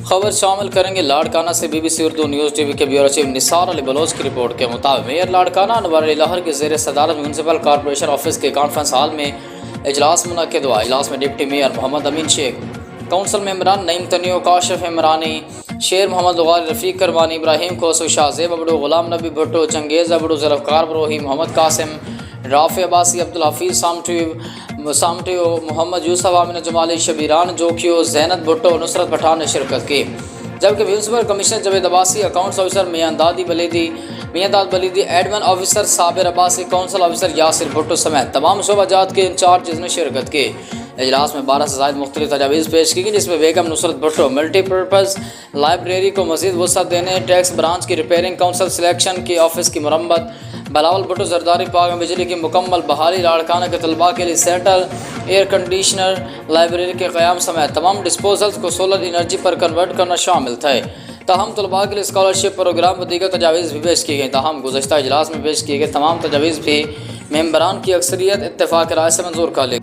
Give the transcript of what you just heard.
خبر شامل کریں گے لاڑکانہ سے B B C Urdu news T V کے بیورو چیف نثار علی بلوچ کی رپورٹ کے مطابق میئر لاڑکانہ انور علی لہر کے زیر صدارت میونسپل کارپوریشن آفس کے کانفرنس ہال میں اجلاس منعقد ہوا۔ اجلاس میں ڈپٹی میئر محمد امین شیخ، کونسل ممبران نعیم تنیو، کاشف عمرانی، شیر محمد غالب، رفیق کرمانی، ابراہیم کوسو، شاہ زیب ابڑو، غلام نبی بھٹو، چنگیز ابڑو، ذوالفقار بروہی، محمد قاسم، رافع عباسی، عبدالحفیظ سامٹیو، محمد یوسف، آمنہ جمالی، شبیران جوکیو، زینت بھٹو، نصرت پٹھان نے شرکت کی، جبکہ municipal commissioner Javed Abbasi, accounts officer میاں داد بلیدی، ایڈمن آفیسر صابر عباسی، کونسل آفیسر یاسر بھٹو سمیت تمام شعبہ جات کے انچارجز نے شرکت کی۔ اجلاس میں 12 سے زائد مختلف تجاویز پیش کی گئی، جس میں بیگم نصرت بھٹو ملٹی پرپز لائبریری کو مزید وسعت دینے، ٹیکس برانچ کی ریپیئرنگ، کونسل سلیکشن کی آفس کی مرمت، بلاول بھٹو زرداری پارک میں بجلی کی مکمل بحالی، لاڑکانہ کے طلباء کے لیے سینٹرل ایئر کنڈیشنر لائبریری کے قیام سمیت تمام ڈسپوزلز کو سولر انرجی پر کنورٹ کرنا شامل تھے۔ تاہم طلباء کے لیے اسکالرشپ پروگرام و دیگر تجاویز بھی پیش کی گئیں۔ تاہم گزشتہ اجلاس میں پیش کیے گئے تمام تجاویز بھی ممبران کی اکثریت اتفاق رائے سے منظور کر لی۔